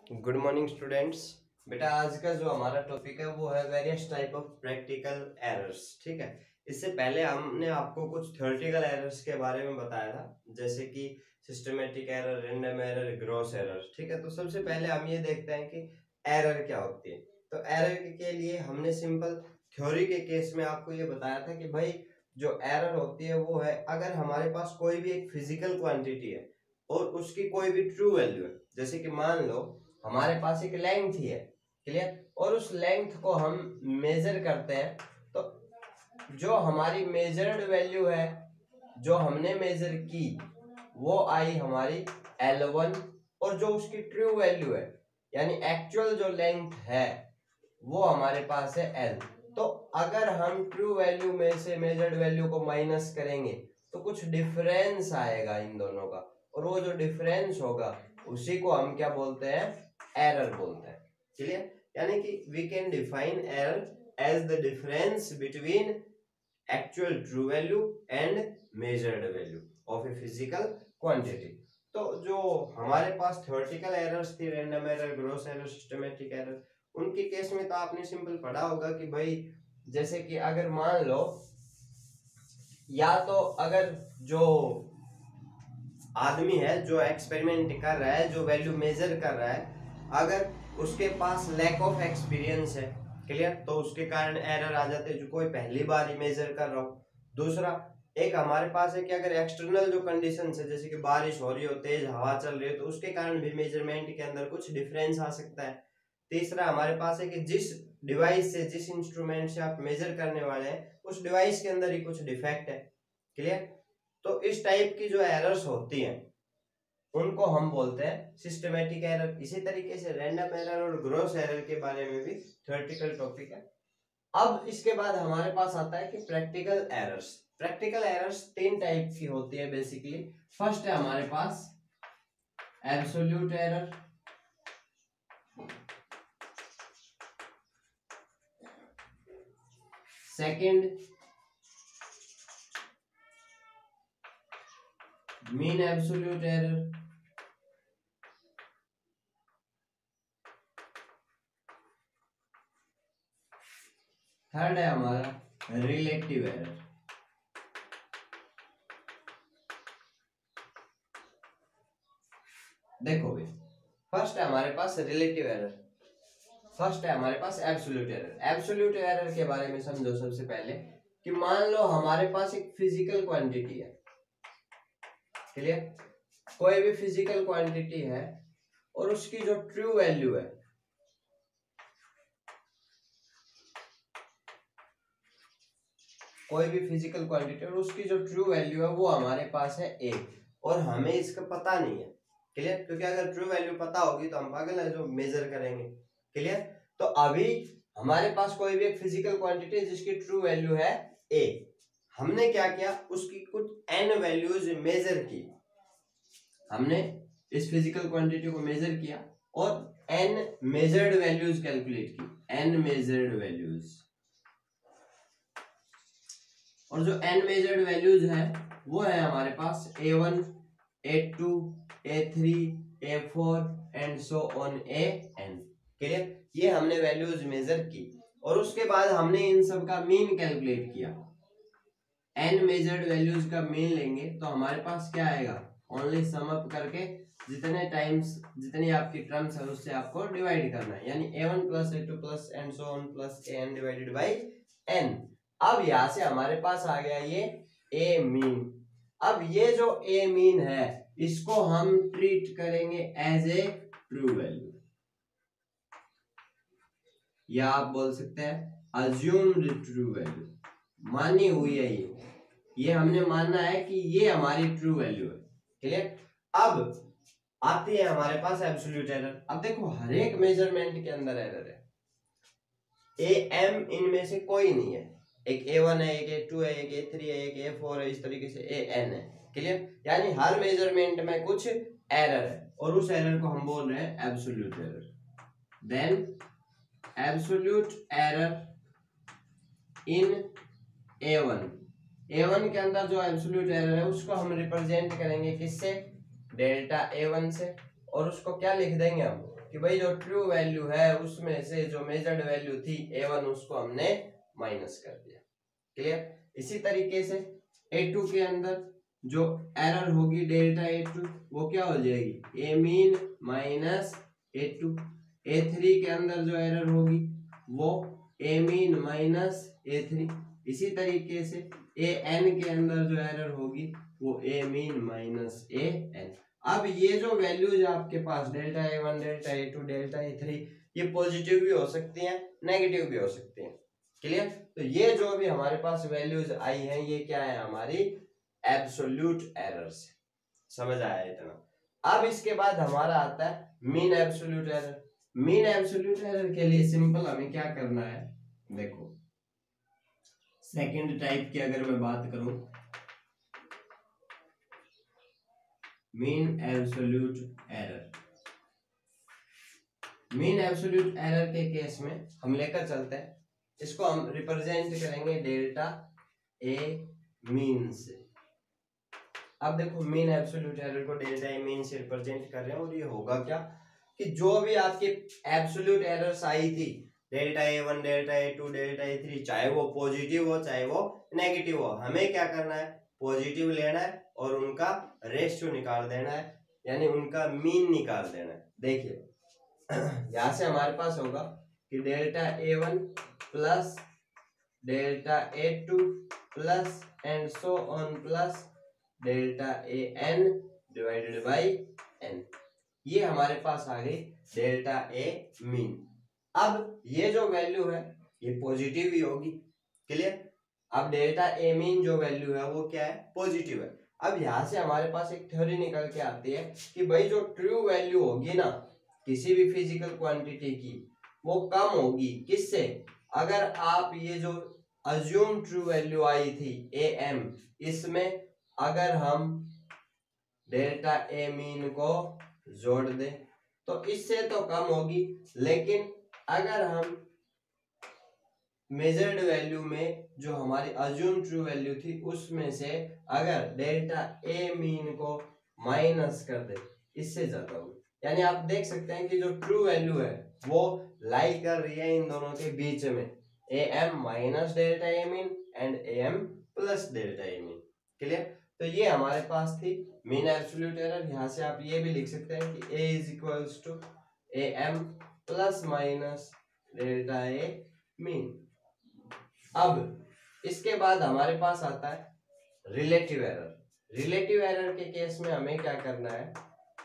Good morning students. बेटा आज का जो हमारा टॉपिक है वो है various type of practical errors. ठीक है, इससे पहले हमने आपको कुछ थ्योरेटिकल एरर्स के बारे में बताया था, जैसे कि systematic error, random error, gross error. ठीक है, तो सबसे पहले हम ये देखते हैं कि एरर क्या होती है। तो एरर के लिए हमने सिंपल थ्योरी के केस में आपको ये बताया था कि भाई जो एरर होती है वो है अगर हमारे पास कोई भी एक फिजिकल क्वांटिटी है और उसकी कोई भी ट्रू वैल्यू है, जैसे कि मान लो हमारे पास एक लेंथ ही है, क्लियर, और उस लेंथ को हम मेजर करते हैं। तो जो हमारी मेजर्ड वैल्यू है, जो हमने मेजर की, वो आई हमारी L1, और जो उसकी ट्रू वैल्यू है यानी एक्चुअल जो लेंथ है वो हमारे पास है L। तो अगर हम ट्रू वैल्यू में से मेजर्ड वैल्यू को माइनस करेंगे तो कुछ डिफरेंस आएगा इन दोनों का, और वो जो डिफरेंस होगा उसी को हम क्या बोलते हैं, एरर बोलते हैं। क्लियर, यानी कि we can define error as the difference between actual true value and measured value of a physical quantity. तो जो हमारे पास थ्योरेटिकल एरर्स थी, random error, gross error, systematic error, उनके केस में तो आपने सिंपल पढ़ा होगा कि भाई जैसे कि अगर मान लो या तो अगर जो आदमी है जो एक्सपेरिमेंट कर रहा है, जो वैल्यू मेजर कर रहा है, अगर उसके पास लैक ऑफ एक्सपीरियंस है, क्लियर, तो उसके कारण एरर आ जाते हैं, जो कोई पहली बार ही मेजर कर रहा हो। दूसरा, एक हमारे पास है कि अगर एक्सटर्नल जो कंडीशन है, जैसे कि बारिश हो रही हो, तेज हवा चल रही हो, तो उसके कारण भी मेजरमेंट के अंदर कुछ डिफरेंस आ सकता है। तीसरा हमारे पास है कि जिस डिवाइस से, जिस इंस्ट्रूमेंट से आप मेजर करने वाले हैं, उस डिवाइस के अंदर ही कुछ डिफेक्ट है। क्लियर, तो इस टाइप की जो एरर्स होती हैं उनको हम बोलते हैं सिस्टमेटिक एरर। इसी तरीके से रैंडम एरर और ग्रॉस एरर के बारे में भी थ्योरेटिकल टॉपिक है। अब इसके बाद हमारे पास आता है कि प्रैक्टिकल एरर्स। प्रैक्टिकल एरर्स तीन टाइप की होती है बेसिकली। फर्स्ट है हमारे पास absolute error, second mean absolute error, third है हमारा रिलेटिव एरर। देखो भाई, फर्स्ट है हमारे पास रिलेटिव एरर, फर्स्ट है हमारे पास एब्सोल्यूट एरर। एब्सोल्यूट एरर के बारे में समझो सबसे पहले कि मान लो हमारे पास एक फिजिकल क्वांटिटी है, क्लियर, कोई भी फिजिकल क्वांटिटी है और उसकी जो ट्रू वैल्यू है, कोई भी फिजिकल क्वांटिटी और उसकी जो ट्रू वैल्यू है वो हमारे पास है A, और हमें इसका पता नहीं है। क्लियर, क्योंकि अगर ट्रू वैल्यू पता होगी तो हम पागल है जो मेजर करेंगे। क्लियर, तो अभी हमारे पास कोई भी एक फिजिकल क्वांटिटी जिसकी ट्रू वैल्यू है A, हमने क्या किया, उसकी कुछ n वैल्यूज मेजर की। हमने इस फिजिकल क्वांटिटी को मेजर किया और n मेजर्ड वैल्यूज कैलकुलेट की, n मेजर्ड वैल्यूज, और जो n मेजर्ड वैल्यूज है वो है हमारे पास A1, A2, A3, A4 and so on AN। Clear, ये हमने वैल्यूज मेजर की और उसके बाद हमने इन सब का मीन कैलकुलेट किया। n मेजर्ड वैल्यूज का मीन लेंगे तो हमारे पास क्या आएगा, ओनली सम अप करके जितने टाइम्स, जितनी आपकी टर्म्स है उससे आपको डिवाइड करना है, यानी A1 plus A2 plus and so on plus AN divided by n। अब यहां से हमारे पास आ गया ये A मीन। अब ये जो A मीन है इसको हम ट्रीट करेंगे एज ए ट्रू वैल्यू, या आप बोल सकते हैं अज्यूम्ड ट्रू वैल्यू, मानी हुई है ये हमने मानना है कि ये हमारी ट्रू वैल्यू है। क्लियर, अब आती है हमारे पास एब्सोल्यूट एरर। अब देखो हर एक मेजरमेंट के अंदर एरर है, AM इनमें से कोई नहीं है, एक A1 है, एक A2 है, एक A3 है, एक A4 है, इस तरीके से AN है। क्लियर, यानी हर मेजरमेंट में कुछ एरर है और उस एरर को हम बोल रहे हैं absolute error. Then absolute error in A1 के अंदर जो एब्सोल्यूट एरर है उसको हम रिप्रेजेंट करेंगे किससे, डेल्टा A1 से, और उसको क्या लिख देंगे हम, कि भाई जो ट्रू वैल्यू है उसमें से जो मेजर्ड वैल्यू थी A1 उसको हमने माइनस कर दिया। क्लियर। इसी तरीके से A2 के अंदर जो एरर होगी डेल्टा A2 वो क्या हो जाएगी A mean minus A2। A3 के अंदर जो एरर होगी वो A मीन माइनस A3। इसी तरीके से AN के अंदर जो एरर होगी वो A मीन माइनस AN। अब ये जो वैल्यूज आपके पास delta A1 delta A2 delta A3 ये पॉजिटिव भी हो सकती हैं नेगेटिव भी हो सकती हैं। क्लियर। तो ये जो भी हमारे पास वैल्यूज आई हैं ये क्या है हमारी एब्सोल्यूट एरर्स। समझ आया इतना। अब इसके बाद हमारा आता है mean absolute error. Mean absolute error के लिए सिंपल हमें क्या करना है, देखो सेकंड टाइप की अगर मैं बात करूं mean absolute error. Mean absolute error के केस में हम लेकर चलते हैं, इसको हम रिप्रेजेंट करेंगे डेल्टा ए मीन से। अब देखो मीन एब्सोल्यूट एरर को डेल्टा ए मीन से रिप्रेजेंट कर रहे हैं और ये होगा क्या कि जो भी आपकी एब्सोल्यूट एरर्स आई थी delta A1 delta A2 delta A3 चाहे वो पॉजिटिव हो चाहे वो नेगेटिव हो, हमें क्या करना है पॉजिटिव लेना है और उनका रेशियो निकाल देना है यानी उनका मीन निकाल देना है। देखिए यहां से हमारे पास होगा कि delta A1 plus delta A2 plus and so on plus delta AN divided by N। ये हमारे पास आ गई डेल्टा A मीन। अब ये जो वैल्यू है ये पॉजिटिव ही होगी। क्लियर। अब डेल्टा A मीन जो वैल्यू है वो क्या है पॉजिटिव है। अब यहां से हमारे पास एक थ्योरी निकल के आती है कि भाई जो ट्रू वैल्यू होगी ना किसी भी फिजिकल क्वांटिटी की वो कम होगी किससे, अगर आप ये जो अज्यूम ट्रू वैल्यू आई थी AM इसमें अगर हम डेल्टा A मीन को जोड़ दें तो इससे तो कम होगी, लेकिन अगर हम मेजर्ड वैल्यू में जो हमारी अज्यूम ट्रू वैल्यू थी उसमें से अगर डेल्टा A मीन को माइनस कर दे इससे ज्यादा होगी। यानी आप देख सकते हैं कि जो ट्रू वैल्यू है वो लाई कर रही है इन दोनों के बीच में AM minus delta A mean and AM plus delta A mean. Clear. तो ये हमारे पास थी मीन एब्सोल्यूट एरर। यहाँ से आप ये भी लिख सकते हैं कि A is equals to AM plus minus delta A mean. अब इसके बाद हमारे पास आता है रिलेटिव एरर। रिलेटिव एरर के केस में हमें क्या करना है,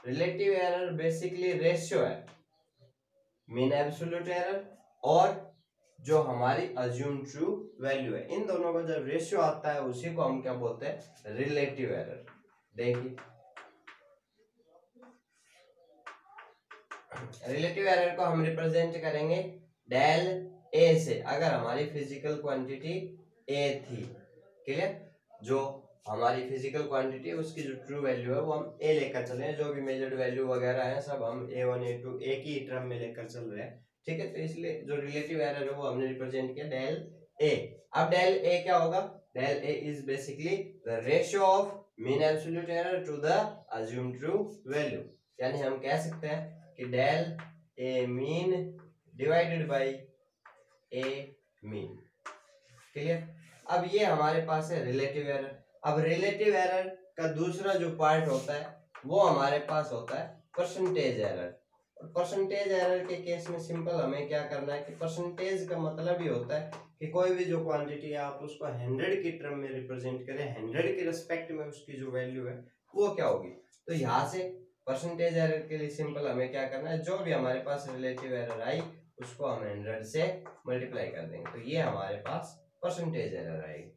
रिलेटिव एरर बेसिकली रेशियो है मीन एब्सोल्यूट एरर और जो हमारी अज्यूम ट्रू वैल्यू है, इन दोनों का जब रेशियो आता है उसी को हम क्या बोलते हैं रिलेटिव एरर। देखिए रिलेटिव एरर को हम रिप्रेजेंट करेंगे डेल ए से अगर हमारी फिजिकल क्वांटिटी ए थी। क्लियर। जो हमारी फिजिकल क्वांटिटी उसकी जो ट्रू वैल्यू है वो हम ए लेकर चल रहे हैं, जो भी मेजर्ड वैल्यू वगैरह है सब हम A1 A2 एक ही टर्म में लेकर चल रहे हैं। ठीक है। तो इसलिए जो रिलेटिव एरर है वो हमने रिप्रेजेंट किया डेल ए। अब डेल ए क्या होगा, del A is basically the ratio of mean absolute error to the assumed true value. यानी हम कह सकते हैं कि del A mean divided by A mean. Clear. अब ये हमारे पास है रिलेटिव एरर। अब रिलेटिव एरर का दूसरा जो पार्ट होता है वो हमारे पास होता है परसेंटेज एरर। और परसेंटेज एरर के केस में सिंपल हमें क्या करना है कि परसेंटेज का मतलब ही होता है कि कोई भी जो क्वांटिटी है आप उसको 100 की टर्म में रिप्रेजेंट करें, 100 के रिस्पेक्ट में उसकी जो वैल्यू है वो क्या होगी। तो यहाँ से परसेंटेज एरर के लिए सिंपल हमें क्या करना है, जो भी हमारे पास रिलेटिव एरर आई उसको हम 100 से मल्टीप्लाई कर देंगे, तो ये हमारे पास परसेंटेज एरर आएगी।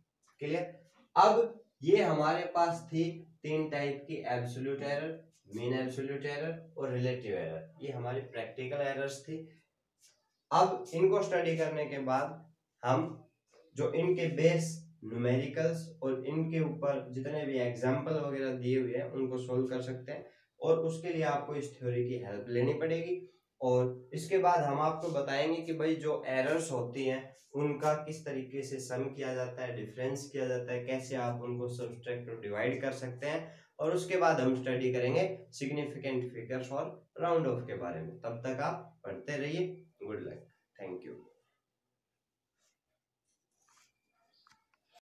क्लियर। अब ये हमारे पास थी तीन टाइप की absolute error, mean absolute error और रिलेटिव एरर। ये हमारी प्रैक्टिकल एरर्स थी। अब इनको स्टडी करने के बाद हम जो इनके बेस न्यूमेरिकल्स और इनके ऊपर जितने भी एग्जाम्पल वगैरह दिए हुए हैं उनको सोल्व कर सकते हैं, और उसके लिए आपको इस थ्योरी की हेल्प लेनी पड़ेगी। और इसके बाद हम आपको बताएंगे कि भाई जो एरर्स होती हैं उनका किस तरीके से सम किया जाता है, डिफरेंस किया जाता है, कैसे आप उनको सब्ट्रैक्ट और डिवाइड कर सकते हैं, और उसके बाद हम स्टडी करेंगे significant figure for round of के बारे में। तब तक आप पढ़ते रहिए।